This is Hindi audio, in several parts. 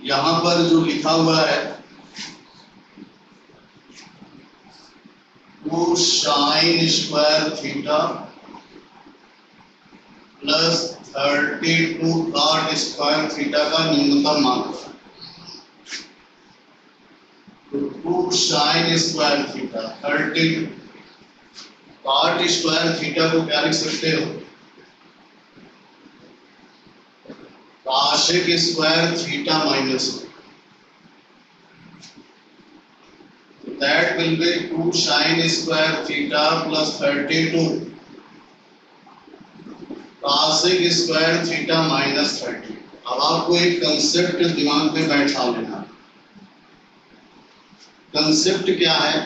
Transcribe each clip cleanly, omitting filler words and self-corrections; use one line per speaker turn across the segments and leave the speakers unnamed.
यहां पर जो लिखा हुआ है 2 sin square theta plus 32 cot square theta का न्यूनतम मान। तो 2 sin square theta 32 cot square theta को क्या लिख सकते हो? cosec square theta minus, that will be 2 sin square theta plus 32 cosec square theta minus 30। अब आपको एक कंसेप्ट दिमाग में बैठा लेना। कंसेप्ट क्या है?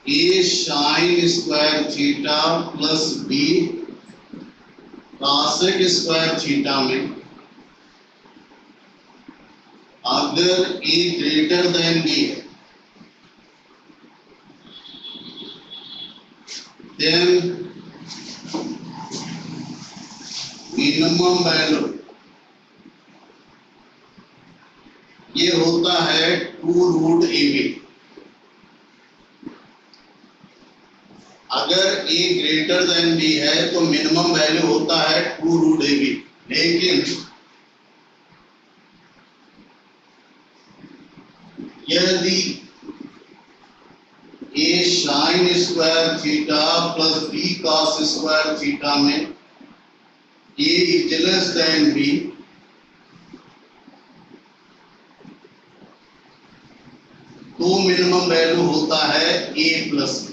a sin square theta plus b cosec square theta में अगर a ग्रेटर देन b है then मिनिमम वैल्यू ये होता है 2 रूट ab। अगर a ग्रेटर देन b है तो मिनिमम वैल्यू होता है 2 रूट ab। लेकिन यदि a sin square theta plus b cos square theta में a is less than b, तो मिनिमम वैल्यू होता है a प्लस b।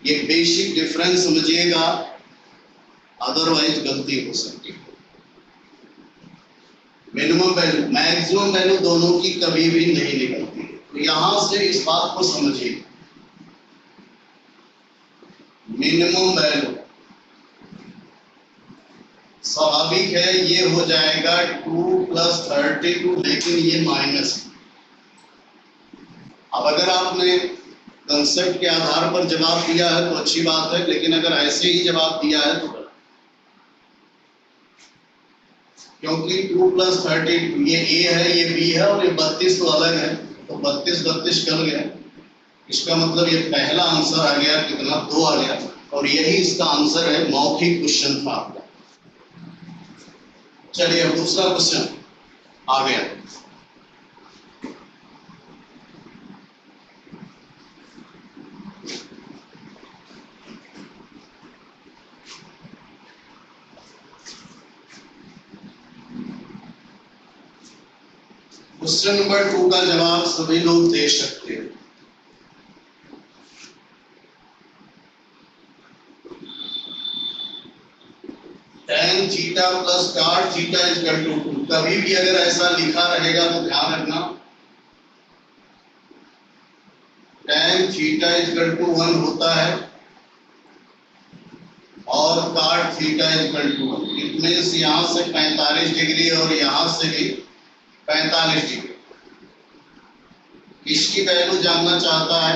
ये बेसिक डिफरेंस समझिएगा, अदरवाइज गलती हो सकती है। मिनिमम वैल्यू मैक्सिमम वैल्यू दोनों की कभी भी नहीं निकलती। तो यहां से इस बात को समझिए, मिनिमम वैल्यू स्वाभाविक है ये हो जाएगा 2 प्लस 32, लेकिन ये माइनस। अब अगर आपने कंसेप्ट के आधार पर जवाब दिया है तो अच्छी बात है, लेकिन अगर ऐसे ही जवाब दिया है तो गलत, क्योंकि 2 प्लस 32 ये a है ये b है और ये 32 तो अलग है, तो 32 32 कल गया। इसका मतलब ये पहला आंसर आ गया, कितना? 2 आ गया, और यही इसका आंसर है। मौखिक क्वेश्चन था आपका। चलिए अब दूसरा क्वेश्चन आ गया। क्वेश्चन नंबर 2 का जवाब सभी लोग दे सकते हैं। tan theta plus cot theta equal to 2। कभी भी अगर ऐसा लिखा रहेगा तो ध्यान रखना, tan थीटा इक्वल टू 1 होता है और cot theta equal to 1। It means यहां से 45 डिग्री और यहां से भी 45 डिग्री। किसकी वैल्यू जानना चाहता है?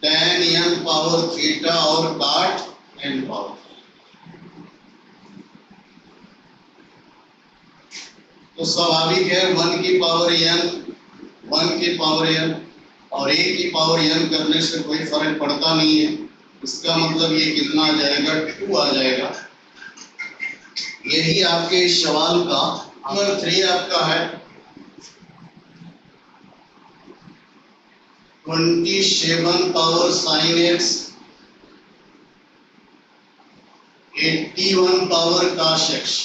tan n पावर थीटा और cot n पावर। तो स्वाभाविक है 1 की पावर n, 1 की पावर n और 1 की पावर n करने से कोई फर्क पड़ता नहीं है। इसका मतलब ये कितना आ जाएगा? 2 आ जाएगा। यही आपके इस सवाल का नंबर 3 आपका है 27 power sin x 81 power cos x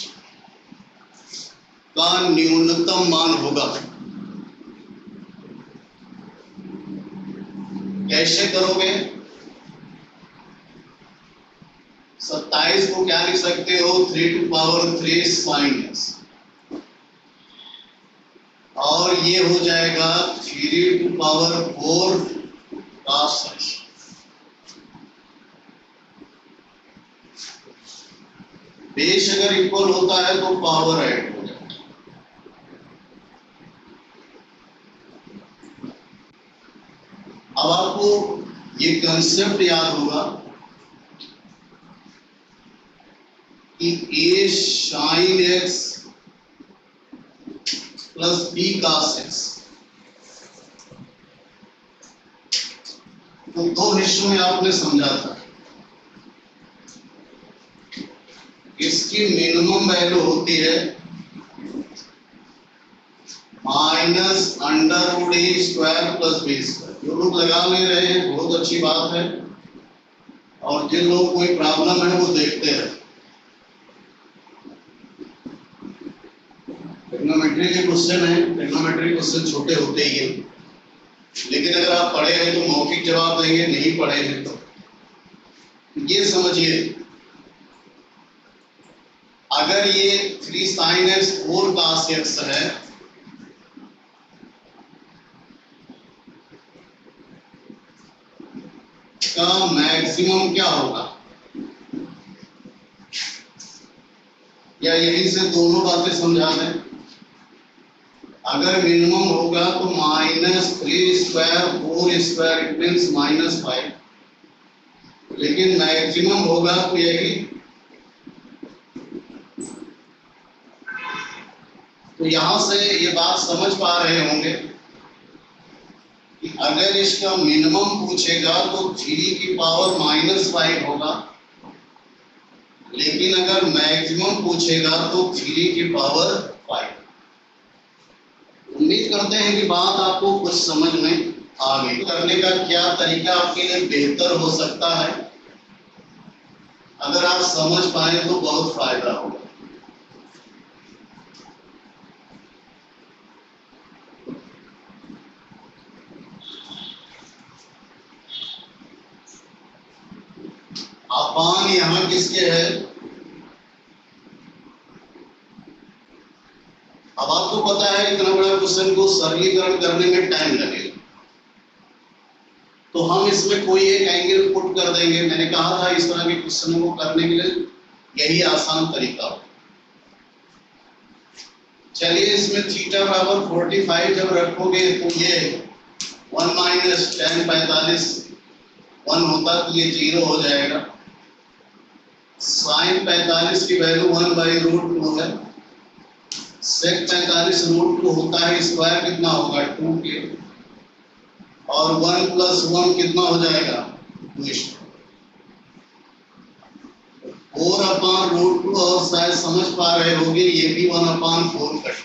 का न्यूनतम मान होगा। कैसे करोगे? 27 को क्या लिख सकते हो? 3 टू पावर 3 sin x, और ये हो जाएगा 3 to power 4 cos x। Base अगर इक्वल होता है तो पावर ऐड हो जाएगा। अब आपको ये कंसेप्ट याद होगा, कि a sine x plus b cos x, तो दो हिस्सों में आपने समझा था। इसकी मिनिमम वैल्यू होती है माइनस अंडर रूट ए स्क्वायर प्लस बी स्क्वायर। जो लोग लगा ले रहे हैं बहुत अच्छी बात है, और जिन लोगों को कोई प्रॉब्लम है वो देखते हैं। ट्रिग्नोमेट्री के क्वेश्चन है, ट्रिग्नोमेट्री क्वेश्चन छोटे होते ही हैं, लेकिन अगर आप पढ़े हैं तो मौखिक जवाब देंगे, नहीं पढ़े हैं तो ये समझिए, अगर ये 3 sin x 4 cos x है का मैक्सिमम क्या होगा, या यहीं से दोनों बातें समझा दें। अगर मिनिमम होगा तो -3 स्क्वायर 4 स्क्वायर इट मीन्स -5, लेकिन मैक्सिमम होगा तो यही। तो यहां से ये बात समझ पा रहे होंगे कि अगर इसका मिनिमम पूछेगा तो 3 की पावर -5 होगा, लेकिन अगर मैक्सिमम पूछेगा तो 3 की पावर 5। उम्मीद करते हैं कि बात आपको कुछ समझ में आ गई। करने का क्या तरीका आपके लिए बेहतर हो सकता है, अगर आप समझ पाए तो बहुत फायदा होगा। अपान यहां किसके है, अब आपको पता है इतना बड़ा क्वेश्चन को सरलीकरण करने में टाइम लगेगा, तो हम इसमें कोई एक एंगल पुट कर देंगे। मैंने कहा था इस तरह के क्वेश्चन को करने के लिए यही आसान तरीका हो। चलिए इसमें थीटा बराबर 45 जब रखोगे तो ये 1 माइनस tan 45 1 होता तो ये 0 हो जाएगा। साइन 45 की वैल्यू 1/√2 है। सेक 45 √2 होता है, स्क्वायर कितना होगा 2 के, और 1 + 1 कितना हो जाएगा 2। 4/√2, और शायद समझ पा रहे होंगे ये भी 1/4 कट।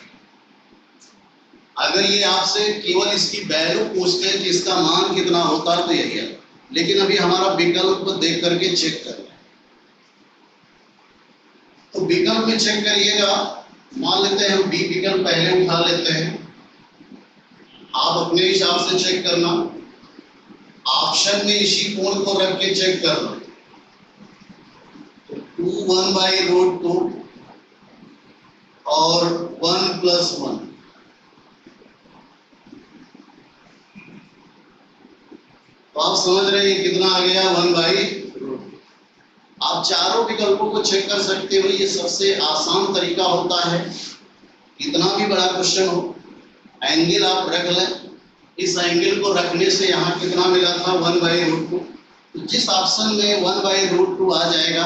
अगर ये आपसे केवल इसकी वैल्यू पूछते हैं कि इसका मान कितना होता तो यही है, लेकिन अभी हमारा विकल्प को देख करके चेक कर लें। तो विकल्प में चेक करिएगा, मान लेते हैं हम बी विकल्प पहले उठा लेते हैं, आप अपने हिसाब से चेक करना। ऑप्शन में इसी कोण को रख के चेक कर लो। तो 2 1/√2 और 1 + 1, तो आप समझ रहे हैं कितना आ गया 1/√2। आप चारों विकल्पों को चेक कर सकते हो, ये सबसे आसान तरीका होता है। कितना भी बड़ा क्वेश्चन हो, एंगल आप रख लें, इस एंगल को रखने से यहाँ कितना मिला था 1/√2, तो जिस ऑप्शन में 1/√2 आ जाएगा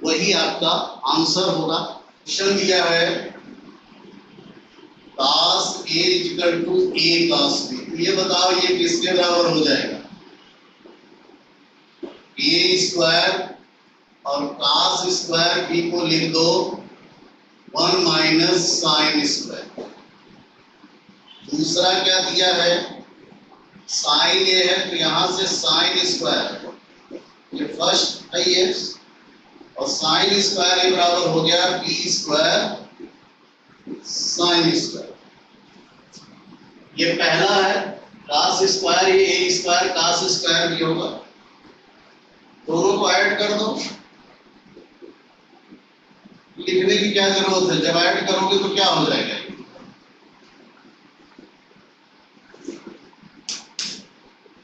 वही आपका आंसर होगा। क्वेश्चन दिया है cos A = A cos B, ये बताओ ये किसके बराबर हो जाएगा, A स्क्वायर और cos स्क्वायर B को लिख दो 1 माइनस साइन स्क्वायर। दूसरा क्या दिया है, साइन ए है तो यहां से साइन स्क्वायर, ये फर्स्ट है ये, और साइन स्क्वायर ए बराबर हो गया बी स्क्वायर साइन स्क्वायर। ये पहला है, cos स्क्वायर ये ए स्क्वायर cos स्क्वायर भी होगा, दोनों को ऐड कर दो। लिखने की क्या जरूरत है, जब ऐड करोगे तो क्या हो जाएगा,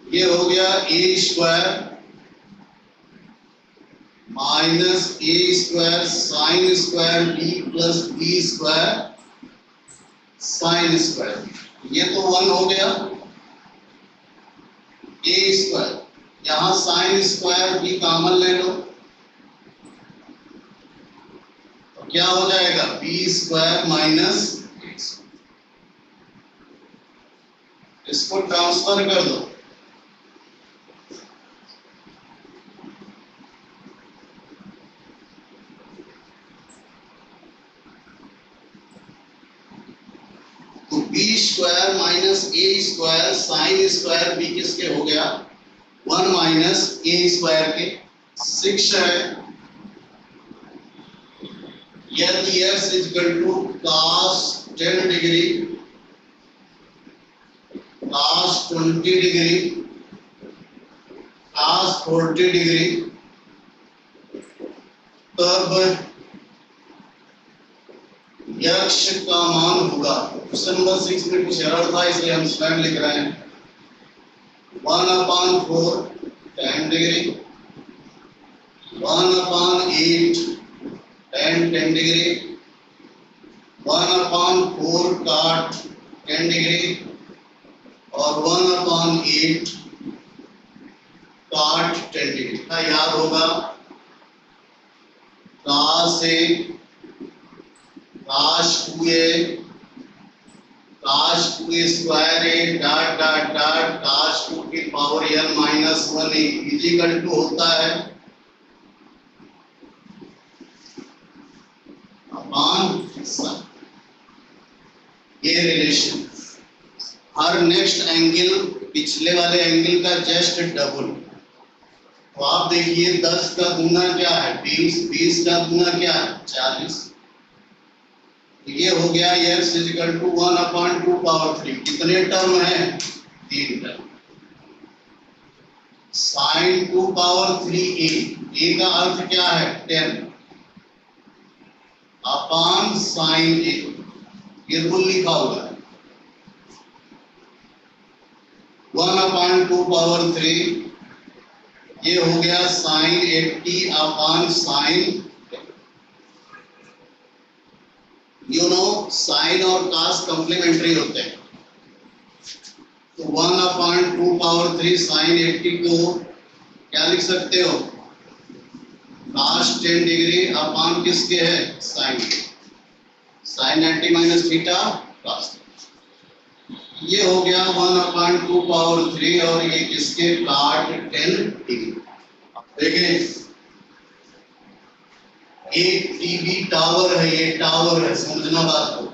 ये हो गया a square minus a square sine square b plus b square sine square, ये तो 1 हो गया। ए स्क्वायर, यहाँ साइन स्क्वायर बी कॉमन ले लो, क्या हो जाएगा बी स्क्वायर माइनस, इसको ट्रांसफर कर दो, तो b square minus a square sine square b किसके हो गया 1 माइनस ए स्क्वायर के 6 है। यदि x is equal to cos 10 degree, cos 20 degree, cos 40 degree, तब यक्ष का मान होगा। क्वेश्चन नंबर 6 में कुछ एरर था इसलिए हम स्लाइड लिख रहे हैं 1/4 10 डिग्री, 1/8 10 डिग्री, 1/4 cot 10 डिग्री और 1/8 cot 10 डिग्री। याद होगा cos A, cos 2A, cos 2A square A dot dot dot cos 2 की power n minus 1 equal to होता है अपॉन ये रिलेशन। हर नेक्स्ट एंगल पिछले वाले एंगल का जस्ट डबल। तो आप देखिए 10 का गुना क्या है 20, 20 का गुना क्या है 40। ये हो गया x is equal to 1/2 power 3। कितने टर्म है 3 term. sin 2 power 3a, a का अर्थ क्या है 10 अपॉन sin a, ये रूल लिखा हुआ है 1/2 पावर 3, ये हो गया sin 80 upon sin, you know sine और cos कॉम्प्लीमेंट्री होते हैं। तो 1/2 पावर 3 sin 80 को क्या लिख सकते हो cos 10 डिग्री अपॉन किसके है sin, sin 90 minus theta cos। ये हो गया 1/2 पावर 3 और ये किसके cot 10 डिग्री। देखिए एक टीवी टावर है, ये टावर है, समझना बात को।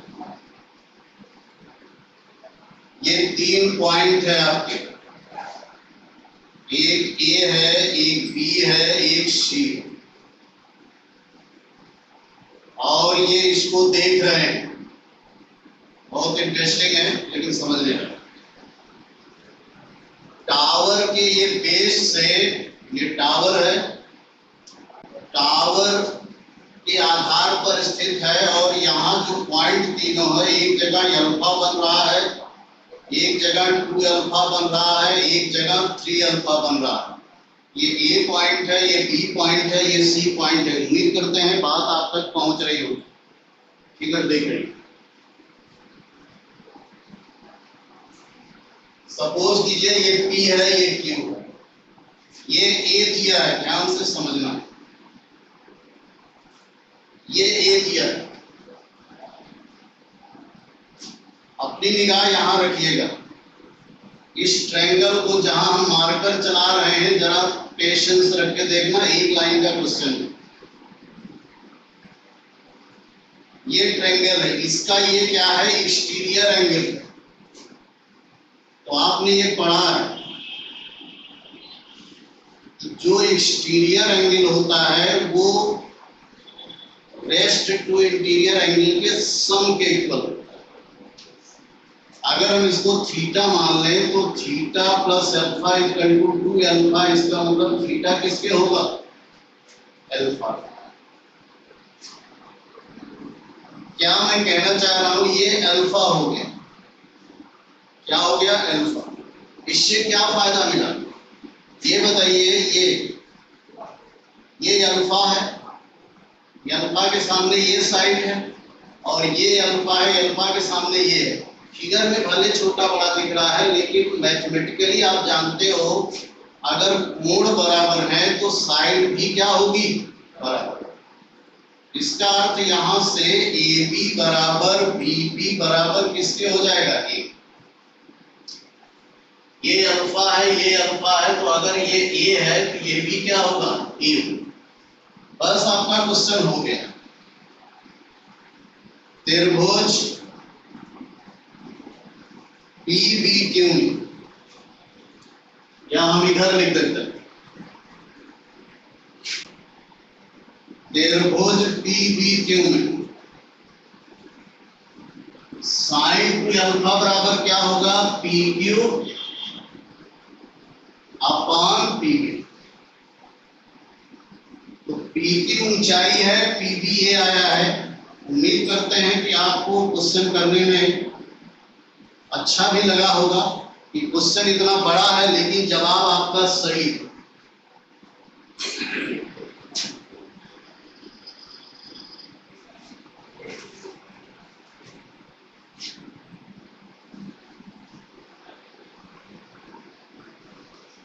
ये 3 पॉइंट है आपके, एक ए है, एक बी है, एक सी, और ये इसको देख रहे हैं। बहुत इंटरेस्टिंग है लेकिन समझ लेना। टावर के ये बेस से, ये टावर है, टावर के आधार पर स्थित है और यहाँ जो पॉइंट तीनों है, एक जगह अल्फा बन रहा है, एक जगह 2 अल्फा बन रहा है, एक जगह 3 अल्फा बन रहा है। ये ए पॉइंट है, ये बी पॉइंट है, ये सी पॉइंट है। उम्मीद करते हैं बात आप तक पहुंच रही होगी, फिगर देख रही। सपोज कीजिए ये पी है, ये क्यू है, ये ए दिया है, ध्यान से समझना। ये ए दिया है, अपनी निगाह यहां रखिएगा। इस ट्रायंगल को जहां हम मार्कर चला रहे हैं जरा पेशेंस रख के देखना, एक लाइन का क्वेश्चन है। ये ट्रायंगल है, इसका ये क्या है एक्सटीरियर एंगल। तो आपने ये पढ़ा है जो एक्सटीरियर एंगल होता है वो रेस्ट टू इंटीरियर एंगल के सम के इक्वल। अगर हम इसको थीटा मान लें तो theta plus alpha equal to 2 alpha, इसका मतलब थीटा किसके होगा अल्फा। क्या मैं कहना चाह रहा हूं ये अल्फा हो गया, क्या हो गया अल्फा। इससे क्या फायदा मिला ये बताइए। ये अल्फा है, अल्फा के सामने ये साइड है और ये अल्फा है, अल्फा के सामने ये है। फिगर में भले छोटा बड़ा दिख रहा है लेकिन मैथमेटिकली आप जानते हो अगर कोण बराबर है तो साइड भी क्या होगी बराबर। इसका अर्थ यहां से ए बी बराबर बी बी बराबर किसके हो जाएगा? ए। ये अल्फा है, ये अल्फा है, तो अगर ये ए है तो ये बी क्या होगा? ए। बस आपका क्वेश्चन हो गया। त्रिभुज पी बी क्यू, या हम इधर लिख देते हैं त्रिभुज पी बी क्यू में साइन टू अल्फा बराबर क्या होगा? P Q upon P B. तो पी की ऊंचाई है, पी बी ये आया है। उम्मीद करते हैं कि आपको क्वेश्चन करने में अच्छा भी लगा होगा कि क्वेश्चन इतना बड़ा है लेकिन जवाब आपका सही है।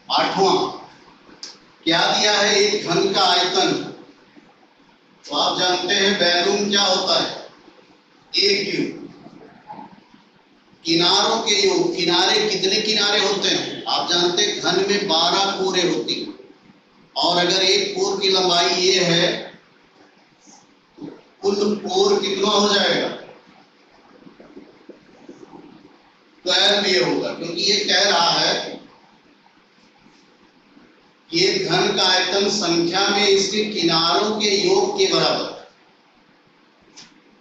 आठवां क्या दिया है? एक घन का आयतन। तो आप जानते हैं बैलून क्या होता है? ए क्यू। किनारों के योग, किनारे कितने किनारे होते हैं? आप जानते हैं घन में 12 कोरे होती हैं, और अगर एक कोर की लंबाई ये है तो कुल कोर कितना हो जाएगा? 12 ये होगा, क्योंकि ये कह रहा है ये घन का आयतन संख्या में इसके किनारों के योग के बराबर।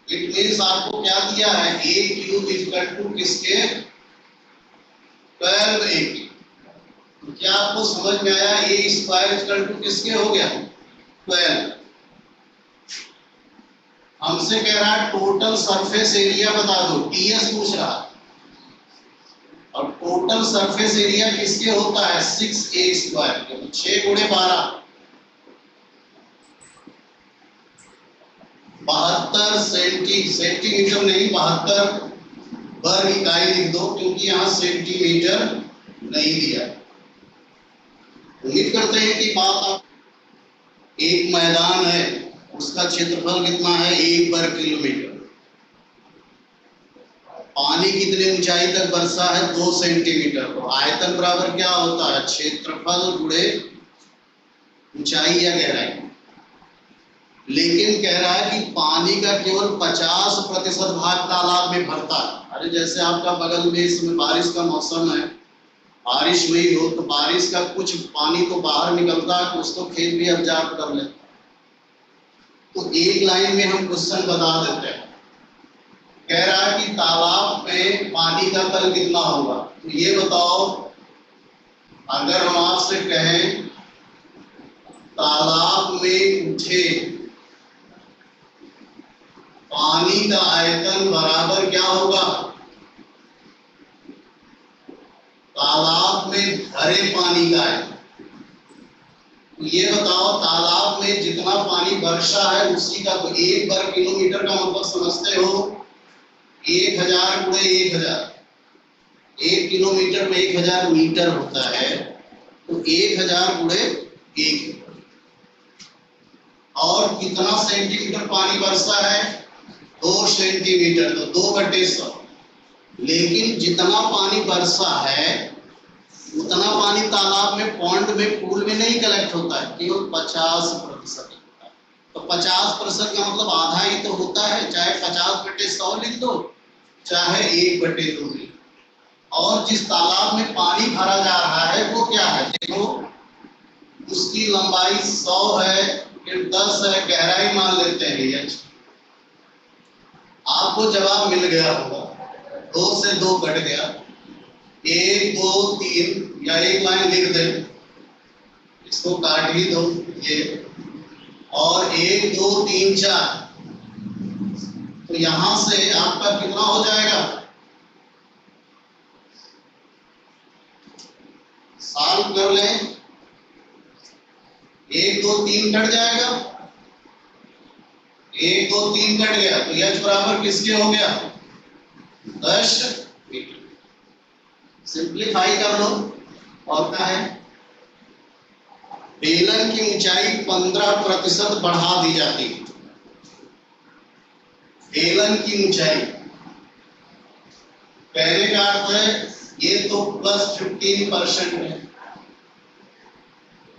इट मीन्स आपको क्या दिया है? ए क्यूब इक्वल टू किसके? 12 ए क्यूब। तो क्या आपको समझ में आया? ए स्क्वायर इक्वल टू किसके हो गया? 12। हमसे कह रहा है टोटल सरफेस एरिया बता दो, टीएस पूछ रहा है। और टोटल सरफेस एरिया किसके होता है? 6a square. 6 गुणे 12 72 सेंटीमीटर नहीं, 72 वर्ग इकाई लिख दो, क्योंकि यहाँ सेंटीमीटर नहीं दिया। उम्मीद करते हैं कि बात आप। एक मैदान है, उसका क्षेत्रफल कितना है? 1 वर्ग किलोमीटर। पानी कितने ऊंचाई तक बरसा है? 2 सेंटीमीटर। तो आयतन बराबर क्या होता है? क्षेत्रफल गुणे ऊंचाई या गहराई। लेकिन कह रहा है कि पानी का केवल 50% भाग तालाब में भरता है। अरे जैसे आपका बगल में इसमें बारिश का मौसम है, बारिश हुई हो तो बारिश का कुछ पानी तो बाहर निकलता है, कुछ तो खेत भी अब्जॉर्ब कर लेता है। तो एक लाइन में हम क्वेश्चन बता देते हैं। कह रहा है कि तालाब में पानी का तल कितना होगा? तो ये बताओ, अगर हम आपसे कहें तालाब में उठे पानी का आयतन बराबर क्या होगा? तालाब में भरे पानी का आयतन। तो ये बताओ, तालाब में जितना पानी वर्षा है उसी का 1 वर्ग किलोमीटर का मतलब समझते हो? 1000 गुणे 1000। 1 किलोमीटर में 1000 मीटर होता है, तो 1000 गुणे 1। और कितना सेंटीमीटर पानी बरसा है? 2 सेंटीमीटर, तो 2/100। लेकिन जितना पानी बरसा है उतना पानी तालाब में, पॉन्ड में, पूल में नहीं कलेक्ट होता है, केवल 50% होता है। तो 50% का मतलब आधा ही तो होता है। चाहे 50/100 लिख दो, चाहे 1/2 लिख दो। और जिस तालाब में पानी भरा जा रहा है वो क्या है? देखो, उसकी लंबाई 100 है, फिर 10 है, गहराई मान लेते हैं h। आपको जवाब मिल गया होगा। 2 से 2 कट गया, 1 2 3, या एक लाइन लिख दे, इसको काट ही दो ये, और 1 2 3 4। तो यहां से आपका कितना हो जाएगा? सॉल्व कर लें। 1 2 3 कट जाएगा, 1 2 3 कट गया, तो h बराबर किसके हो गया? 10 मीटर। सिंप्लीफाई कर लो, और क्या है? बेलन की ऊंचाई 15% बढ़ा दी जाती है। बेलन की ऊंचाई, कहने का अर्थ है ये तो +15% है,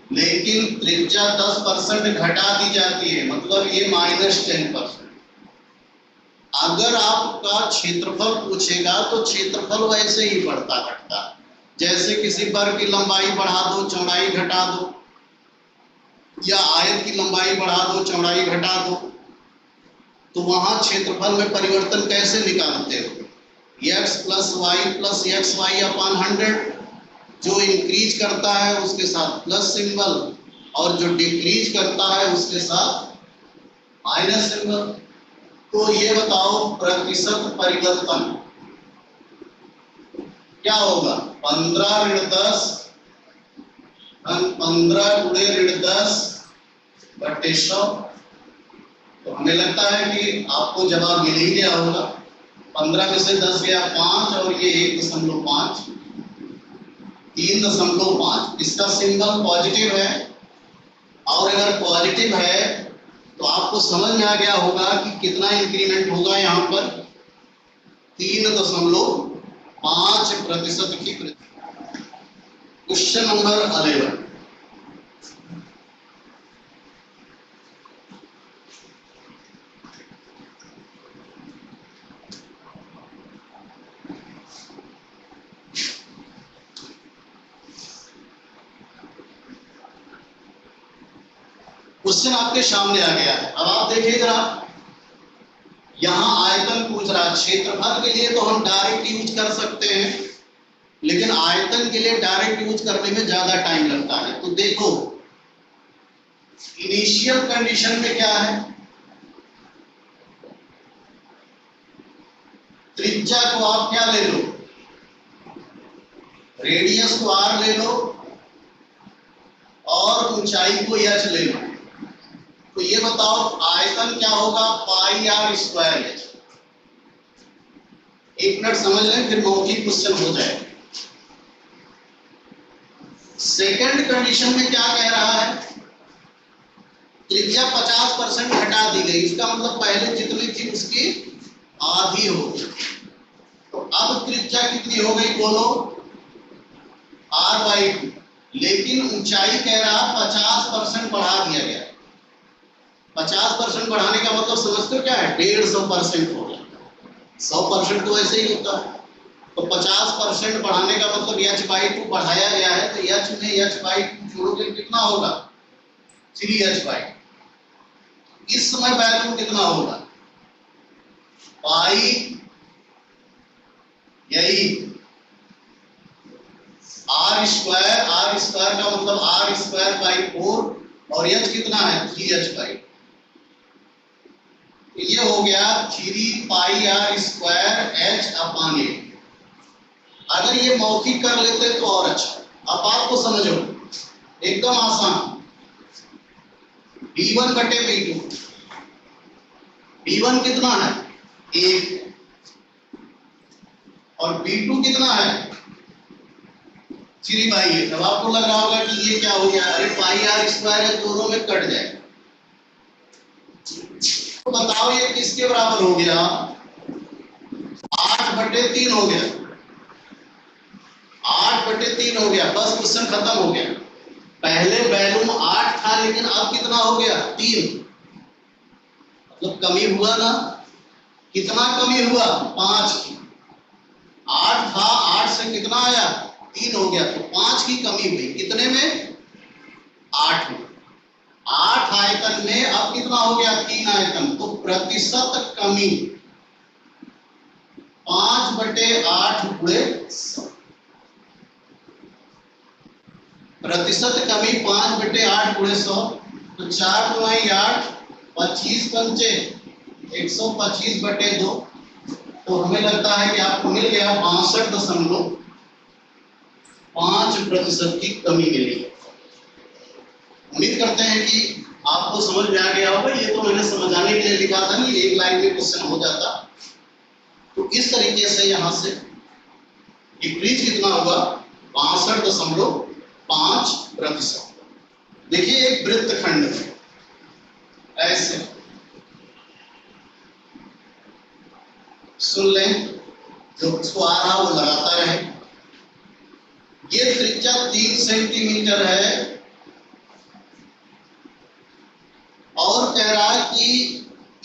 लेकिन त्रिज्या 10% घटा दी जाती है, मतलब ये -10%। अगर आपका क्षेत्रफल पूछेगा तो क्षेत्रफल वैसे ही बढ़ता घटता, जैसे किसी वर्ग की लंबाई बढ़ा दो चौड़ाई घटा दो, या आयत की लंबाई बढ़ा दो चौड़ाई घटा दो, तो वहां क्षेत्रफल में परिवर्तन कैसे निकालते हो? x + y + xy/100, जो इंक्रीज करता है उसके साथ प्लस सिंबल और जो डिक्रीज करता है उसके साथ माइनस सिंबल। तो ये बताओ प्रतिशत परिवर्तन क्या होगा? 15 ऋण 10 15 गुणे ऋण 10 बटे 100। तो हमें लगता है कि आपको जवाब मिल ही गया होगा। 15 में से 10 गया 5 और ये 1.5, 3.5। इसका सिंबल पॉजिटिव है, और अगर पॉजिटिव है तो आपको समझ में आ गया होगा कि कितना इंक्रीमेंट होगा यहाँ पर, 3.5% की वृद्धि। Question number 11। क्वेश्चन आपके सामने आ गया है। अब आप देखिए जरा, यहाँ आयतन पूछ रहा है। क्षेत्रफल के लिए तो हम डायरेक्ट यूज कर सकते हैं, लेकिन आयतन के लिए डायरेक्ट यूज करने में ज्यादा टाइम लगता है। तो देखो इनिशियल कंडीशन में क्या है, त्रिज्या को आप क्या ले लो, रेडियस को r ले लो और ऊंचाई को h ले लो। तो ये बताओ आयतन क्या होगा? πr²h। एक मिनट समझ लें, फिर मौखिक क्वेश्चन हो जाए। सेकंड कंडीशन में क्या कह रहा है? त्रिज्या 50% घटा दी गई, इसका मतलब पहले जितनी थी उसकी आधी हो गई। तो अब त्रिज्या कितनी हो गई बोलो? r/2। लेकिन ऊंचाई कह रहा 50% बढ़ा दिया गया। 50% बढ़ाने का मतलब समझते हो क्या है? 150% हो गया। 100% तो ऐसे ही होता है। तो 50% बढ़ाने का मतलब h/2 बढ़ाया गया है, तो h में h/2 जोड़ोगे कितना होगा? 3h/2। इस समय वैल्यू कितना होगा? पाई, यही r² का मतलब r²/4 और h कितना है? 3h/2। ये हो गया 3πr²h/8। अगर ये मौखिक कर लेते तो और अच्छा। अब आपको समझो, एकदम आसान। b1/b2, b1 कितना है? 1, और b2 कितना है? 3/8। अब आपको लग रहा होगा कि ये क्या हो गया? अरे πr² है, दोनों में कट जाए। तो बताओ ये किसके बराबर हो गया? 8/3 हो गया। 8/3 हो गया, बस क्वेश्चन खत्म हो गया। पहले वैल्यू 8 था, लेकिन अब कितना हो गया? 3। मतलब कमी हुआ ना? कितना कमी हुआ? 5 की। 8 था, 8 से कितना आया? 3 हो गया, तो 5 की कमी हुई। कितने में? 8 में। 8 आयतन में अब कितना हो गया? 3 आयतन। तो प्रतिशत कमी 5/8 गुणे 100। प्रतिशत कमी 5/8 गुणे 100। तो 4 × 8 25 पंचे 125/2। तो हमें लगता है कि आपको मिल गया 62.5% की कमी मिली। उम्मीद करते हैं कि आपको समझ में आ गया होगा। ये तो मैंने समझाने के लिए लिखा था, नहीं एक लाइन में क्वेश्चन हो जाता। तो इस तरीके से यहां से डिक्रीज कितना होगा? 62.5%। देखिए एक वृत्तखंड में ऐसे सुन लें, जो उसको आ रहा वो लगाता रहे। ये त्रिज्या 3 सेंटीमीटर है और कह रहा है कि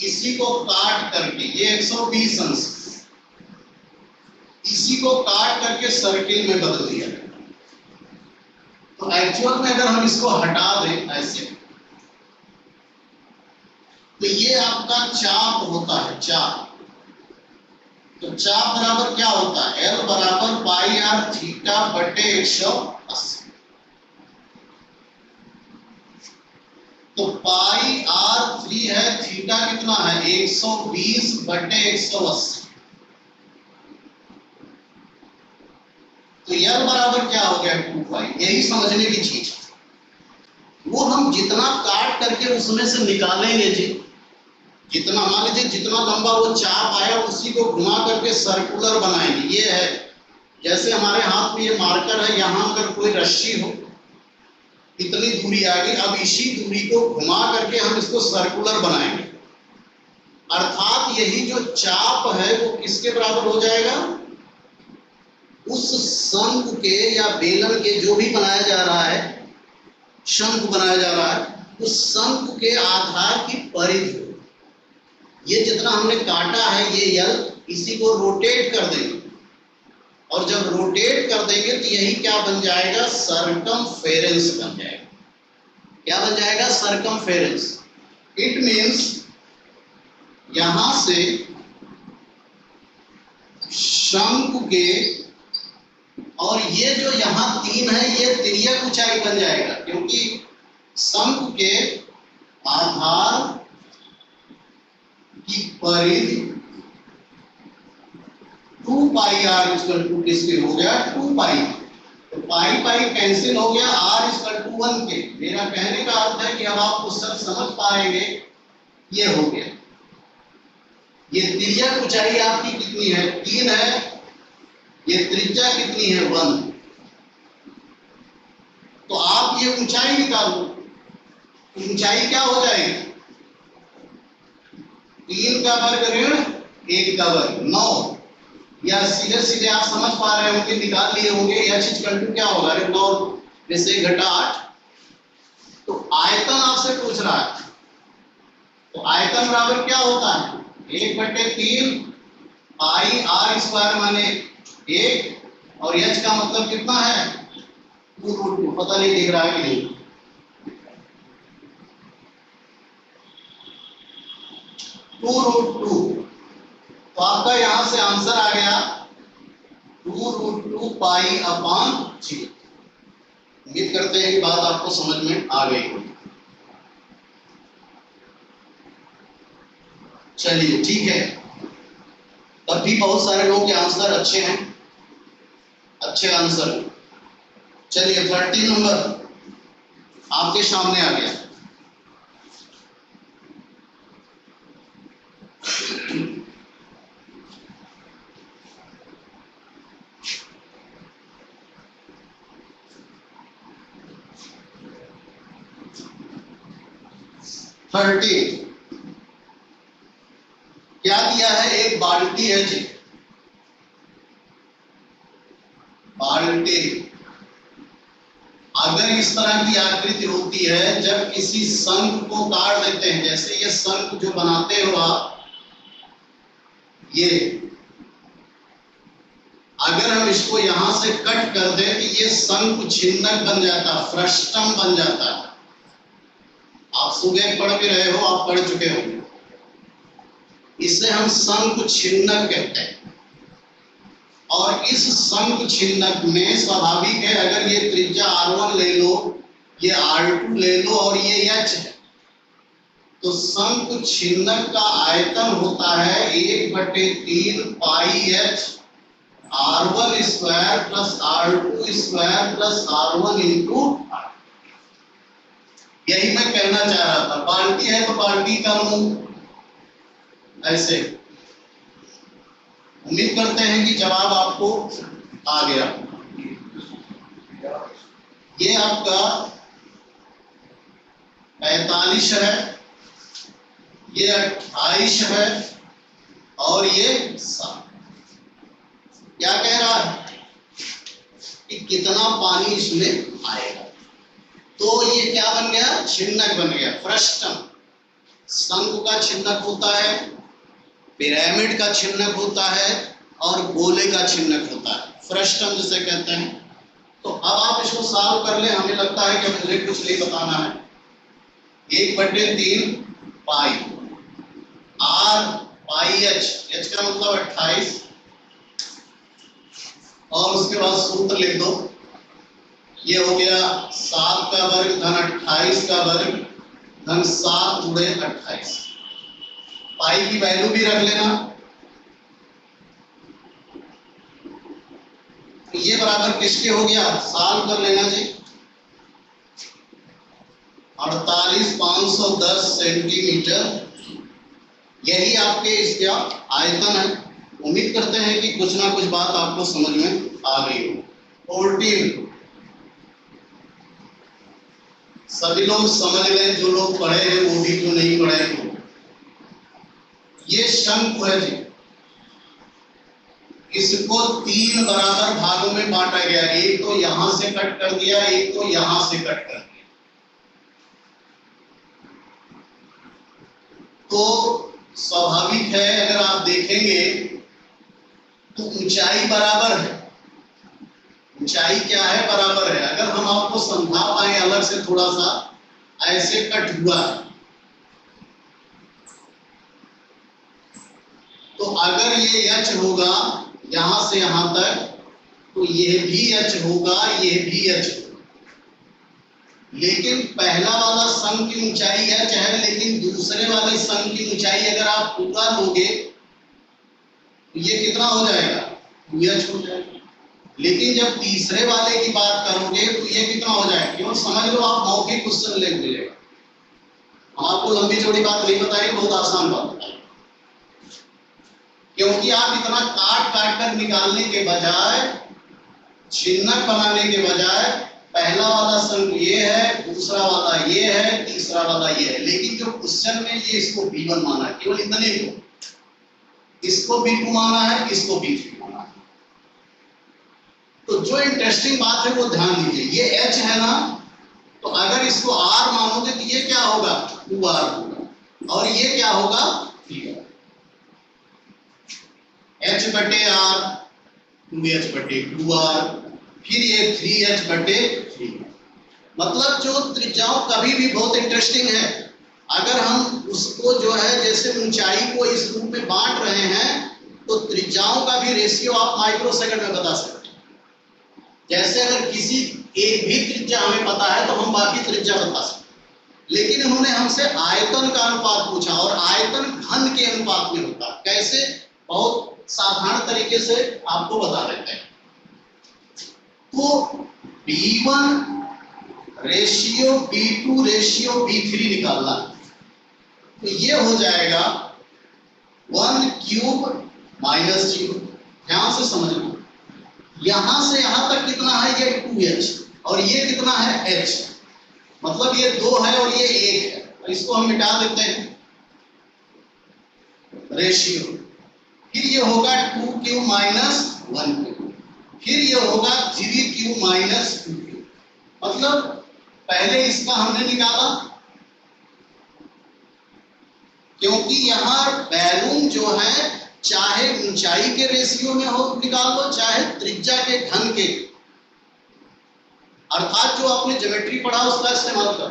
इसी को काट करके, ये 120 अंश, इसी को काट करके सर्किल में बदल दिया। तो एक्चुअल में अगर हम इसको हटा दें ऐसे, तो ये आपका चाप होता है, चाप। तो चाप बराबर क्या होता है? L बराबर पाई आर थीटा बटे 180। तो पाई आर 3 है, थीटा कितना है? 120 बटे 180। तो L बराबर क्या हो गया? 2 पाई। यही समझने की चीज, वो हम जितना काट करके उसमें से निकालेंगे जी, जितना मान लीजिए जितना लंबा वो चाप आया उसी को घुमा करके सर्कुलर बनाएंगे। ये है जैसे हमारे हाथ में ये मार्कर है, यहाँ अगर कोई रस्सी हो, इतनी दूरी आ गई, अब इसी दूरी को घुमा करके हम इसको सर्कुलर बनाएंगे। अर्थात यही जो चाप है वो किसके बराबर हो जाएगा? उस शंकु के या बेलन के, जो भी बनाया जा रहा है, शंकु बनाया जा रहा है, उस शंकु के आधार की परिधि। ये जितना हमने काटा है ये L, इसी को रोटेट कर देंगे, और जब रोटेट कर देंगे तो यही क्या बन जाएगा? सरकमफेरेंस बन जाएगा। क्या बन जाएगा? सरकमफेरेंस। इट मीन्स यहां से शंकु के, और ये जो यहां 3 है ये तिर्यक ऊंचाई बन जाएगा, क्योंकि शंकु के आधार की परिधि 2 पाई आर इक्वल टू किसके हो गया? 2 पाई। तो पाई पाई कैंसिल हो गया, आर इक्वल टू 1 के। मेरा कहने का अर्थ है कि अब आप कुछ सब समझ पाएंगे। ये हो गया। ये तिर्यक ऊंचाई आपकी कितनी है? 3 है। ये त्रिज्या कितनी है? 1। तो आप ये ऊंचाई निकालो, ऊंचाई क्या हो जाएगी? 3 का वर्ग ऋण 1 का वर्ग 9, या सीधे सीधे आप समझ पा रहे होंगे, निकाल लिए होंगे। h इक्वल टू क्या होगा? अरे 9 में से घटा 8। तो आयतन आपसे पूछ रहा है, तो आयतन बराबर क्या होता है? 1/3 पाई आर स्क्वायर माने 1, और h का मतलब कितना है? 2√2। पता नहीं दिख रहा है कि नहीं? 2√2। तो आपका यहां से आंसर आ गया 2√2 पाई अपॉन 3। उम्मीद करते हैं कि बात आपको समझ में आ गई होगी। चलिए ठीक है, तब भी बहुत सारे लोगों के आंसर अच्छे हैं, अच्छे आंसर। चलिए 13 नंबर आपके सामने आ गया। क्या दिया है? एक बाल्टी है जी, बाल्टी। अगर इस तरह की आकृति होती है, जब किसी शंख को काट देते हैं, जैसे ये शंख जो बनाते हो आप, ये अगर हम इसको यहां से कट कर दें तो ये शंख छिन्नक बन जाता, फ्रस्टम बन जाता है। आप सुबह पढ़ भी रहे हो, आप पढ़ चुके हो। इसे हम शंख छिन्नक कहते हैं। और इस शंख छिन्नक में स्वाभाविक है, अगर ये त्रिज्या R1 ले लो, ये R2 ले लो, और ये H है, तो शंख छिन्नक का आयतन होता है 1/3 पाई H R1 square plus R2 square plus R1 into. यही मैं कहना चाह रहा था। बाल्टी है तो बाल्टी का मुंह ऐसे। उम्मीद करते हैं कि जवाब आपको आ गया। ये आपका 45 है, ये 28 है, और ये 7। क्या कह रहा है कि कितना पानी इसमें आएगा। तो ये क्या बन गया, छिन्नक बन गया। फ्रस्टम, शंकु का छिन्नक होता है, पिरामिड का छिन्नक होता है और गोले का छिन्नक होता है, फ्रस्टम जिसे कहते हैं। तो अब आप इसको सॉल्व कर ले। हमें लगता है कि मुझे कुछ नहीं बताना है। 1/3 पाई आर पाई एच, एच का मतलब 28, और उसके बाद सूत्र लिख दो। ये हो गया 7 का वर्ग धन 28 का वर्ग धन 7 गुणे 28। पाई की वैल्यू भी रख लेना। तो ये बराबर किसके हो गया, सॉल्व कर लेना जी। 48,510 सेंटीमीटर, यही आपके इसका आयतन है। उम्मीद करते हैं कि कुछ ना कुछ बात आपको समझ में आ गई हो। 14, सभी लोग समझ लें, जो लोग पढ़े हैं वो भी, जो नहीं पढ़े हैं। ये शंकु है जी, इसको 3 बराबर भागों में बांटा गया। एक तो यहां से कट कर दिया, एक तो यहां से कट कर दिया। तो स्वाभाविक है, अगर आप देखेंगे तो ऊंचाई बराबर है। ऊंचाई क्या है, बराबर है। अगर हम आपको समझा पाए अलग से थोड़ा सा, ऐसे कट हुआ है, तो अगर ये एच होगा यहां से यहां तक, तो ये भी एच होगा, ये भी एच होगा। लेकिन पहला वाला शंकु की ऊंचाई एच है, लेकिन दूसरे वाले शंकु की ऊंचाई अगर आप पूरा लोगे तो ये कितना हो जाएगा, 2h हो जाएगा। लेकिन जब तीसरे वाले की बात करोगे तो ये कितना हो जाएगा, क्यों समझ लो आप, मौखिक क्वेश्चन लिख मिलेगा। हम आपको लंबी चौड़ी बात नहीं बताएंगे, बहुत आसान बात बताएंगे। क्योंकि आप इतना काट काट कर निकालने के बजाय, छिन्नक बनाने के बजाय, पहला वाला शंकु ये है, दूसरा वाला ये है, तीसरा वाला ये है। लेकिन जो क्वेश्चन में ये इसको B1 माना है, केवल इतने को, इसको B2 माना है, इसको B3 माना है। तो जो इंटरेस्टिंग बात है वो ध्यान दीजिए। ये H है ना, तो अगर इसको R मानोगे तो ये क्या होगा, 2R होगा, और ये क्या होगा, 3R। H/R 2H/2R, फिर ये 3H/3। मतलब जो त्रिज्याओं कभी भी बहुत इंटरेस्टिंग है, अगर हम उसको जो है जैसे ऊंचाई को इस रूप में बांट रहे हैं, तो त्रिज्याओं का भी रेशियो आप माइक्रोसेकंड में बता सकते हैं। जैसे अगर किसी एक भी त्रिज्या हमें पता है तो हम बाकी त्रिज्या बता सकते हैं। लेकिन उन्होंने हमसे आयतन का अनुपात पूछा, और आयतन घन के अनुपात में होता है। कैसे, बहुत साधारण तरीके से आपको बता देते हैं। तो B1 ratio B2 ratio B3 निकालना, तो ये हो जाएगा 1 क्यूब माइनस 0। ध्यान से समझना, यहां से यहां तक कितना है, ये 2H, और ये कितना है, H। मतलब ये 2 है और ये 1 है, तो इसको हम मिटा देते हैं, रेशियो। फिर ये होगा 2 क्यूब माइनस 1 क्यूब, फिर ये होगा 3 क्यूब माइनस 2 क्यूब। मतलब पहले इसका हमने निकाला, क्योंकि यहाँ बैलून जो है चाहे ऊंचाई के रेशियो में हो निकाल लो, चाहे त्रिज्या के घन के, अर्थात जो आपने ज्योमेट्री पढ़ा उसका इस्तेमाल करो।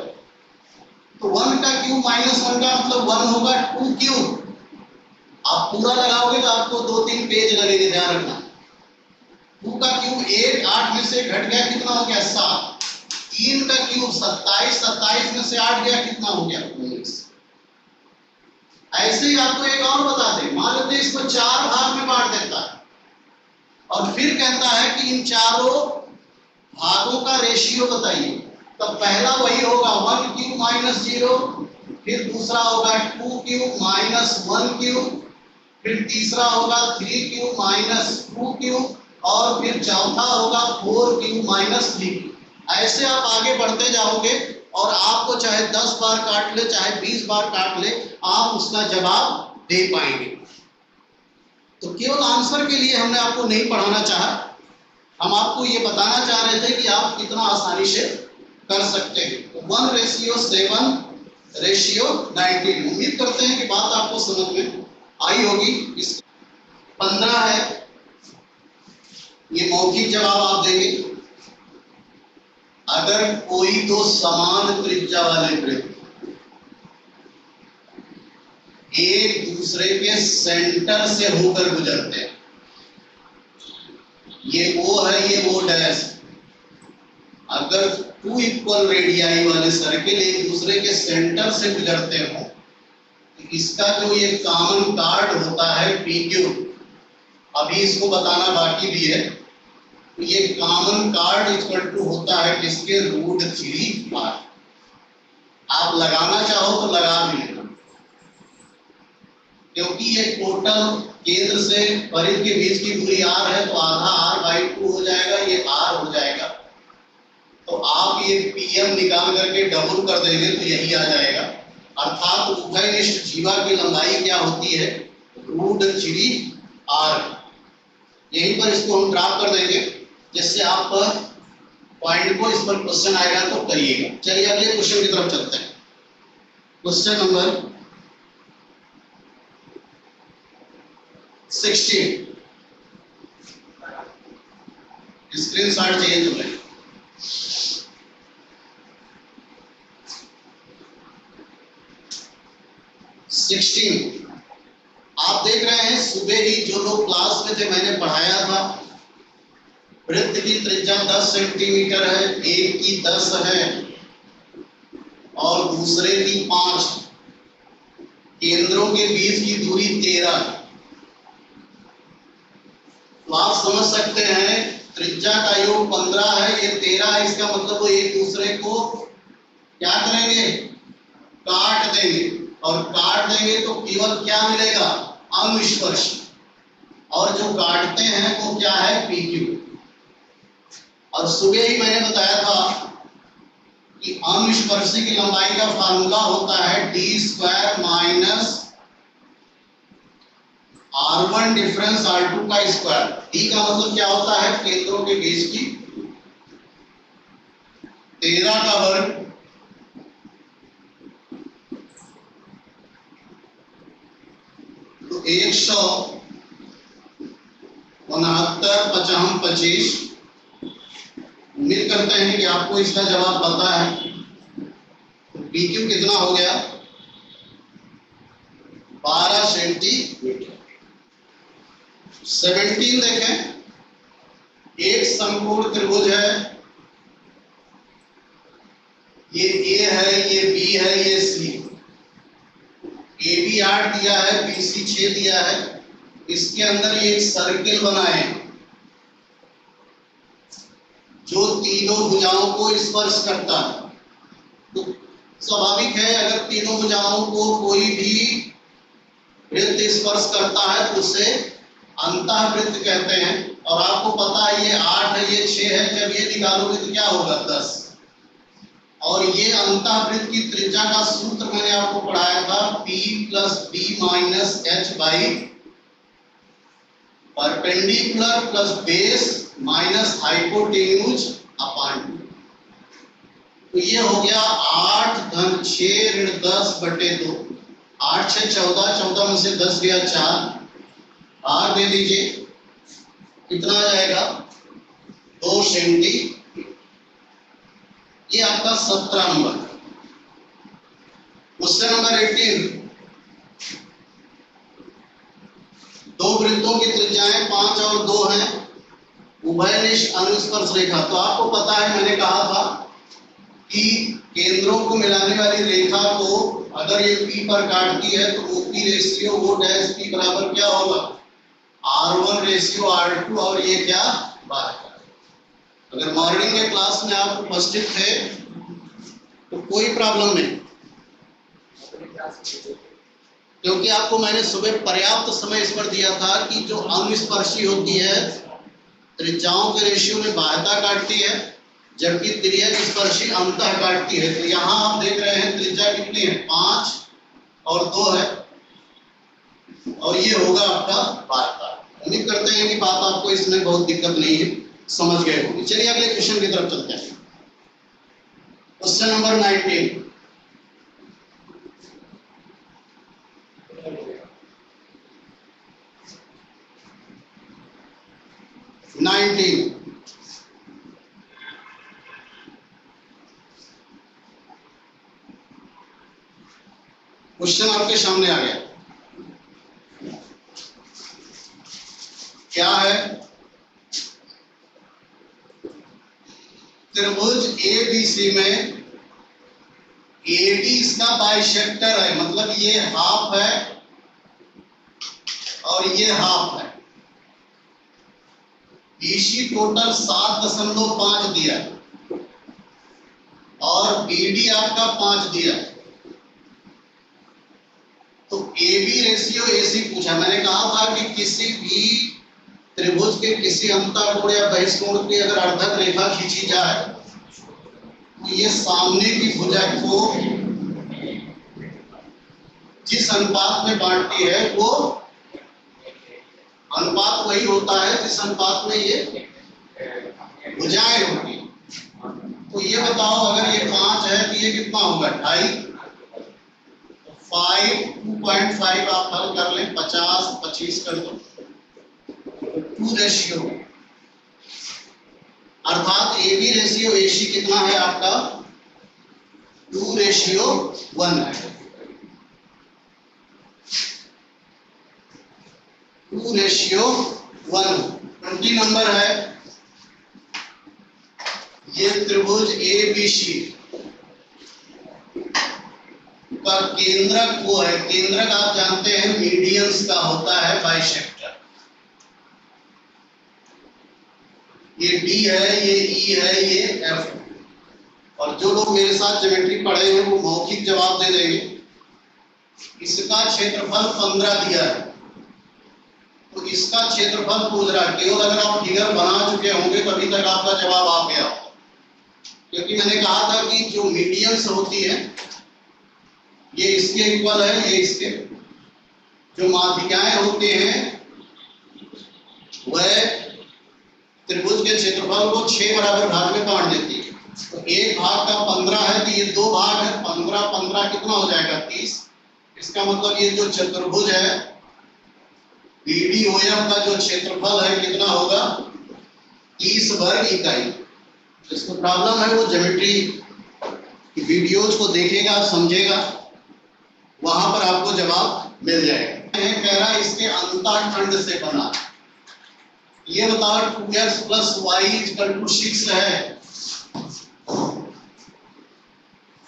तो 1 का क्यूब माइनस 1 का मतलब 1 होगा 2 क्यूब। आप पूरा लगाओगे तो आपको 2-3 पेज लगेंगे, ध्यान रखना। 2 का क्यूब 8, 8 में से घट गया, कितना हो गया, 7। 3 का क्यूब 27, 27 में से 8 गया, कितना हो गया, 19। ऐसे ही आपको एक और बता दें, मान लेते इसको 4 भाग में बांट देता है, और फिर कहता है कि इन चारों भागों का रेशियो बताइए। तो पहला वही होगा 1 क्यूब माइनस 0, फिर दूसरा होगा 2 क्यूब माइनस 1 क्यूब, फिर तीसरा होगा 3 क्यूब माइनस 2 क्यूब, और फिर चौथा होगा 4 क्यूब माइनस 3 क्यूब। ऐसे आप आगे बढ़ते जाओगे, और आपको चाहे 10 बार काट ले, चाहे 20 बार काट ले, आप उसका जवाब दे पाएंगे। तो केवल आंसर के लिए हमने आपको नहीं पढ़ाना चाहा, हम आपको ये बताना चाह रहे थे कि आप कितना आसानी से कर सकते हैं। 1:7:19। उम्मीद करते हैं कि बात आपको समझ में आई होगी। इस 15 है, ये मौखिक जवाब आप देंगे। अगर कोई दो समान त्रिज्या वाले वृत्त एक दूसरे के सेंटर से होकर गुजरते हैं, ये O है, ये O डैश, अगर 2 इक्वल रेडियाई वाले सर्किल एक दूसरे के सेंटर से गुजरते हो, तो इसका जो ये कॉमन कार्ड होता है PQ, अभी इसको बताना बाकी भी है। तो ये कॉमन कार्ड इक्वल टू होता है किसके? √3R। आप लगाना चाहो तो लगा भी लेना, क्योंकि ये टोटल केंद्र से परिध के बीच की दूरी R है, तो आधा R/2 हो जाएगा, ये R हो जाएगा। तो आप ये PM निकाल करके डबल कर देंगे तो यही आ जाएगा। अर्थात उभयनिष्ठ जीवा की लंबाई क्या होती है? √3R। यहीं पर इसको हम ड्रॉप कर देंगे, जिससे आप पॉइंट को, इस पर क्वेश्चन आएगा तो करिएगा। चलिए अगले क्वेश्चन की तरफ चलते हैं। Question number 16। स्क्रीनशॉट चाहिए तुम्हें। आप देख रहे हैं, सुबह ही जो लोग क्लास में थे मैंने पढ़ाया था, वृत्त की त्रिज्या 10 सेंटीमीटर है, एक की 10 है और दूसरे की 5, केंद्रों के बीच की दूरी 13। तो आप समझ सकते हैं त्रिज्या का योग 15 है, ये 13 है, इसका मतलब वो एक दूसरे को क्या करेंगे? काट देंगे, और काट देंगे तो केवल क्या मिलेगा? अनुस्पर्शी। और जो काटते हैं वो क्या है? PQ। और सुबह ही मैंने बताया था कि अनुस्पर्शी की लंबाई का फार्मूला होता है d² - R1 डिफरेंस R2 का स्क्वायर। d का मतलब क्या होता है? केंद्रों के बीच की 13 का वर्ग तो 169 55 25। उम्मीद करते हैं कि आपको इसका जवाब पता है। तो PQ कितना हो गया? 12 सेंटीमीटर। 17 देखें, एक समकोण त्रिभुज है, ये A है, ये B है, ये C। AB 8 दिया है, BC 6 दिया है, इसके अंदर ये एक सर्किल बनाए जो तीनों भुजाओं को स्पर्श करता है। तो स्वाभाविक है, अगर तीनों भुजाओं को कोई भी वृत्त स्पर्श करता है तो उसे अंतःवृत्त कहते हैं। और आपको पता है ये 8 है, ये 6 है, जब ये निकालोगे तो क्या होगा? 10। और ये अंतःवृत्त की त्रिज्या का सूत्र मैंने आपको पढ़ाया था, P + B - h/ perpendicular plus base minus hypotenuse upon 2। तो ये हो गया 8 - 6 - 10/2। 8 6 14, 14 में से 10 गया 4, R दे दीजिए, कितना आ जाएगा? 2 सेंटीमीटर। ये आपका 17 नंबर। Question number 18। दो वृत्तों की त्रिज्याएं 5 और 2 हैं, उभयनिष्ठ अनुस्पर्श रेखा। तो आपको पता है, मैंने कहा था कि केंद्रों को मिलाने वाली रेखा को अगर ये P पर काटती है तो OP/O' बराबर क्या होगा? R1/R2। और ये क्या? बार। अगर मॉर्निंग के क्लास में आप उपस्थित थे तो कोई प्रॉब्लम नहीं, क्योंकि आपको मैंने सुबह पर्याप्त समय इस पर दिया था कि जो अनुस्पर्शी होती है त्रिज्याओं के रेशियो में बाह्यता काटती है, जबकि तिर्यक स्पर्शी अंतः काटती है। तो यहाँ आप देख रहे हैं त्रिज्या कितनी है? 5 और 2 है। और ये होगा आपका वार्ता। उम्मीद करते हैं कि बात आपको इसमें बहुत दिक्कत नहीं है, समझ गए होंगे। चलिए अगले क्वेश्चन की तरफ चलते हैं। Question number 19। क्वेश्चन आपके सामने आ गया। क्या है? त्रिभुज एबीसी में एडी इसका बाइसेक्टर है, मतलब ये हाफ है और ये हाफ है। बीसी टोटल 7.5 दिया और बीडी आपका 5 दिया। तो AB रेशियो AC पूछा। मैंने कहा था कि किसी भी त्रिभुज के किसी अंतःकोण या बहिष्कोण की अगर अर्धक रेखा खींची जाए तो ये सामने की भुजा को जिस अनुपात में बांटती है वो अनुपात वही होता है जिस अनुपात में ये भुजाएं होती है। तो ये बताओ, अगर ये 5 है तो ये कितना होगा? 2.5। 2.5 आप हल कर लें, 50 25 कर दो, 2 रेशियो, अर्थात AB रेशियो AC कितना है आपका? 2:1 है। 2:1 20 नंबर है। ये त्रिभुज ABC का केंद्रक वो है, केंद्रक आप जानते हैं मीडियंस का होता है बाइसेक्टर। ये D है, ये E है, ये F है। और जो लोग मेरे साथ ज्योमेट्री पढ़े हैं वो मौखिक जवाब दे देंगे। इसका क्षेत्रफल 15 दिया है, तो इसका क्षेत्रफल पूछ रहा है। केवल अगर आप फिगर बना चुके होंगे तभी तक आपका जवाब आ गया होगा, क्योंकि मैंने कहा था कि जो मीडियंस होती है ये इसके इक्वल है, ये इसके। जो माध्यिकाएं होते हैं वह त्रिभुज के क्षेत्रफल को 6 बराबर भाग में बांट देती है। तो एक भाग का 15 है तो ये 2 भाग है, 15 15 कितना हो जाएगा? 30। इसका मतलब ये जो चतुर्भुज है BDOF का जो क्षेत्रफल है कितना होगा? 30 वर्ग इकाई। जिसको प्रॉब्लम है वो ज्योमेट्री की वीडियोज को देखेगा, समझेगा, वहां पर आपको जवाब मिल जाएगा। कह रहा है इसके अंतःखंड से बना। ये बताओ 2x + y = 6 है,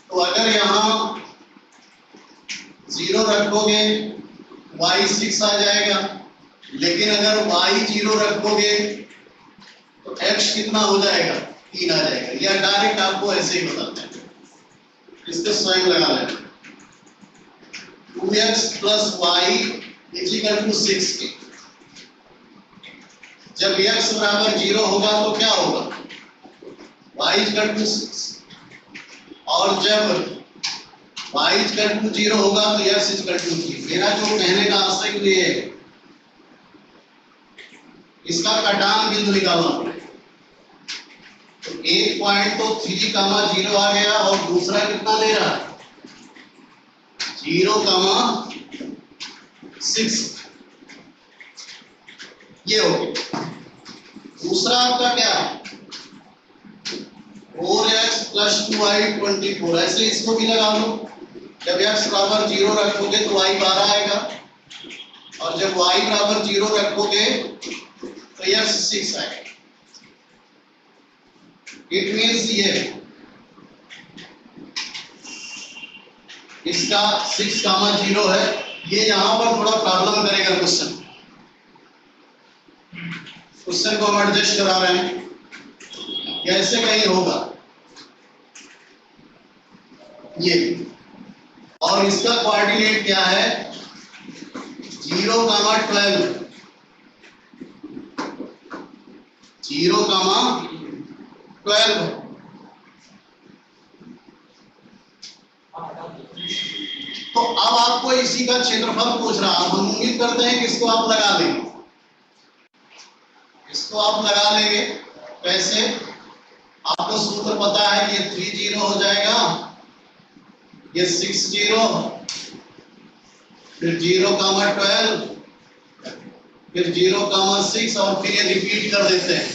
तो अगर यहां 0 रखोगे y 6 आ जाएगा, लेकिन अगर y 0 रखोगे तो x कितना हो जाएगा? 3 आ जाएगा। या डायरेक्ट आपको ऐसे ही बताते हैं, इसको स्वयं लगा लेना। 2x + y = 6। जब x बराबर 0 होगा तो क्या होगा? y = 6। और जब y = 0 होगा तो x = 3। मेरा जो कहने का आशय ये है, इसका कटान बिंदु निकालना पड़ेगा। तो एक पॉइंट तो 3, 0 आ गया और दूसरा कितना ले रहा है? 0, 6। ये हो गया। दूसरा आपका क्या है? 4x + 2y = 24। ऐसे इसको भी लगा लो। जब x बराबर 0 रखोगे तो y 12 आएगा, और जब y बराबर 0 रखोगे तो x 6 आएगा। इट मीन्स ये इसका 6, 0 है। ये यहां पर थोड़ा प्रॉब्लम करेगा क्वेश्चन को हम एडजस्ट करा रहे हैं, कैसे कहीं होगा ये। और इसका कोऑर्डिनेट क्या है? 0, 12। 0, 12। तो अब आपको इसी का क्षेत्रफल पूछ रहा है। हम उम्मीद करते हैं कि इसको आप लगा लेंगे, इसको आप लगा लेंगे। कैसे? आपको सूत्र पता है कि ये 3 0 हो जाएगा, ये 6 0, फिर 0,12, फिर 0,6 और फिर ये रिपीट कर देते हैं।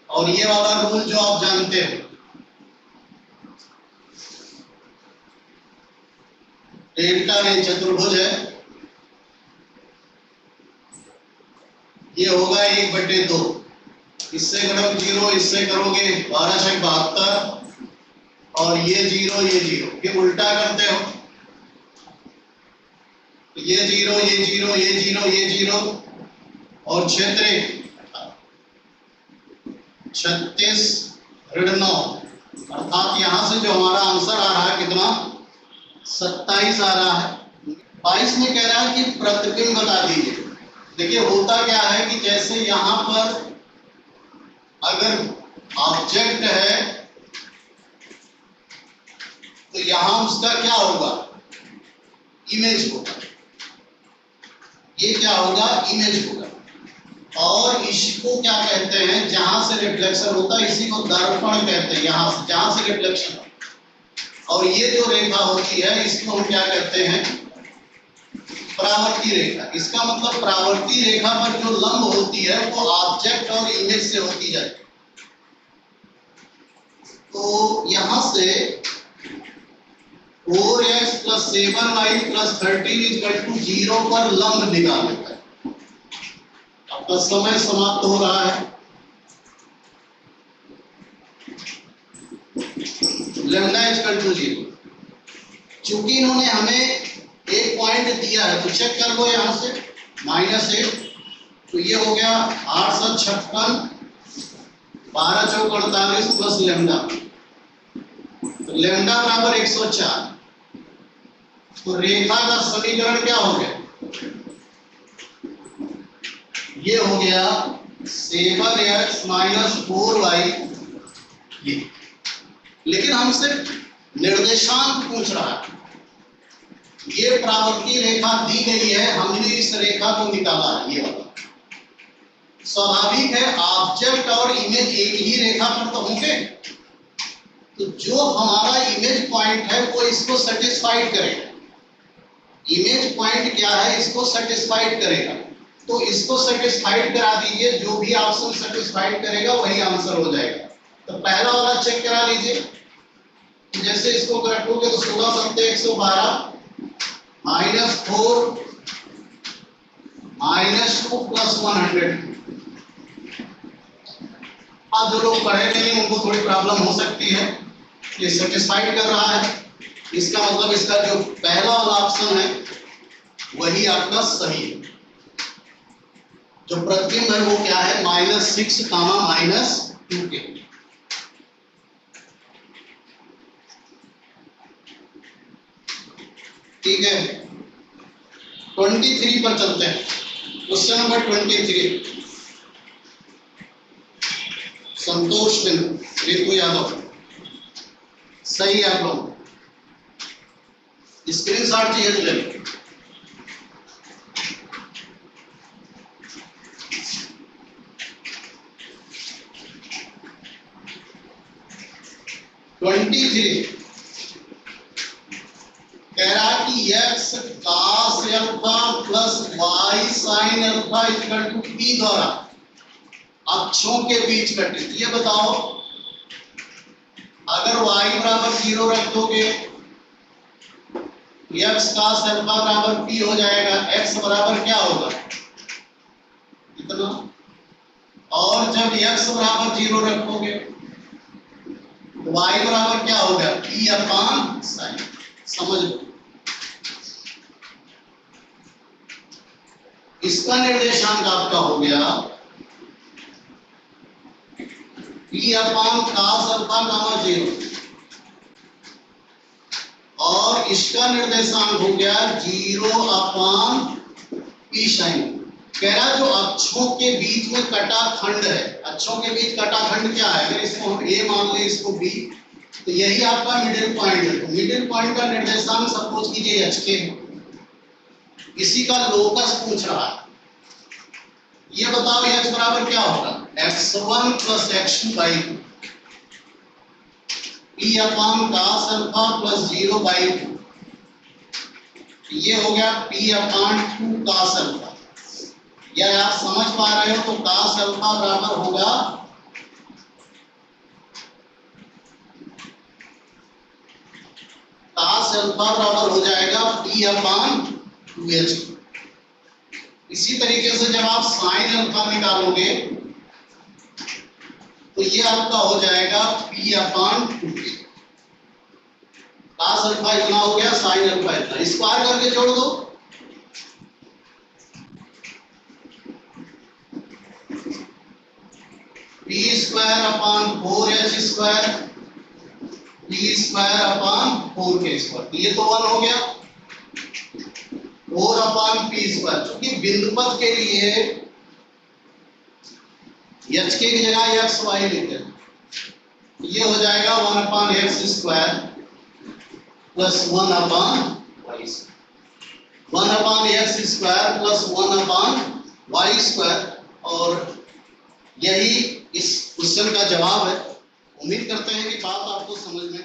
और ये वाला रूल जो आप जानते हो, डेल्टा में चतुर्भुज है, ये होगा 1/2। इससे करोगे 0, इससे करोगे 12×72, और ये 0 ये 0, ये उल्टा करते हो, ये 0 ये 0 ये 0 ये 0, और क्षेत्र 36/9, अर्थात यहां से जो हमारा आंसर आ रहा है कितना, 27 आ रहा है। 22 में कह रहा है कि प्रतिबिंब बता दीजिए। देखिए होता क्या है कि जैसे यहां पर अगर ऑब्जेक्ट है तो यहां उसका क्या होगा, इमेज होगा। ये क्या होगा, इमेज होगा। और इसको क्या कहते हैं, जहां से रिफ्लेक्शन होता है इसी को दर्पण कहते हैं, यहां से जहां से रिफ्लेक्शन। और ये जो रेखा होती है इसको हम क्या कहते हैं, परावर्ती रेखा। इसका मतलब परावर्ती रेखा पर जो लंब होती है वो ऑब्जेक्ट और इमेज से होती जाती है। तो यहां से 4x + 7y + 13 = 0 पर लंब निकाल लेता है। आपका समय समाप्त हो रहा है। लैम्डा = 0। चूंकि इन्होंने हमें एक पॉइंट दिया है तो चेक कर लो यहां से, -1, तो ये हो गया 856, 12 × 4 = 48 प्लस लैम्डा, तो लैम्डा = 104। तो रेखा का समीकरण क्या हो गया, ये हो गया 7x - 4y। ये लेकिन हमसे निर्देशांक पूछ रहा है। ये परावर्ती रेखा दी गई है, हमने इस रेखा को निकाला है, ये वाला। स्वाभाविक है ऑब्जेक्ट और इमेज एक ही रेखा पर तो होंगे, तो जो हमारा इमेज पॉइंट है वो इसको सेटिस्फाइड करेगा। इमेज पॉइंट क्या है, इसको सेटिस्फाइड करेगा। तो इसको सेटिस्फाइड करा दीजिए, जो भी ऑप्शन सेटिस्फाइड करेगा वही आंसर हो जाएगा। तो पहला वाला चेक करा लीजिए। जैसे इसको रखोगे तो 16 × 7 = 112, -4 -2 + 100। अब जो लोग पढ़े नहीं उनको थोड़ी प्रॉब्लम हो सकती है। ये सेटिस्फाइड कर रहा है, इसका मतलब इसका जो पहला वाला ऑप्शन है वही आपका सही है। जो प्रतिबिंब है वो क्या है, -6, -2 के। ठीक है, 23 पर चलते हैं। क्वेश्चन नंबर 23, संतोष बिंदु, रितु यादव। सही है आप लोग, स्क्रीनशॉट चाहिए तो ले लो। कह रहा कि x cos α + y sin α = p द्वारा अक्षों के बीच कटित। ये बताओ अगर y = 0 रख दोगे x cos α = p हो जाएगा, x बराबर क्या होगा, इतना। और जब x = 0 रखोगे तो y बराबर क्या होगा, p/sin। समझ लो, इसका निर्देशांक आपका हो गया p/cos α, 0, और इसका निर्देशांक हो गया 0/p/sin। कह रहा जो अक्षों के बीच में कटा खंड है, अक्षों के बीच कटा खंड क्या है, अगर इसको हम a मान ले, इसको b, तो यही आपका मिडिल पॉइंट है। तो मिडिल पॉइंट का निर्देशांक सपोज कीजिए एच के, इसी का लोकस पूछ रहा है। ये बताओ एच बराबर क्या होगा, x1 plus x2 by 2 p upon cos alpha plus 0 by 2, ये हो गया p अपान 2 cos अल्फा। या आप समझ पा रहे हो तो cos अल्फा बराबर होगा cos अल्फा बराबर हो जाएगा p अपान 2h। इसी तरीके से जब आप sin अल्फा निकालोगे तो ये आपका हो जाएगा p अपान 2। cos अल्फा इतना हो गया, sin अल्फा इतना, स्क्वायर करके जोड़ दो। p square upon 4h square, p square upon 4k square, तो ये तो 1 हो गया। 4 अपान p स्क्वायर, क्योंकि बिंदुपथ के लिए h के की जगह x y लेते हैं, ये हो जाएगा 1 अपान x स्क्वायर प्लस 1 अपान y स्क्वायर, 1 अपान x स्क्वायर प्लस 1 अपान y स्क्वायर। और यही इस क्वेश्चन का जवाब है। उम्मीद करते हैं कि बात आपको समझ में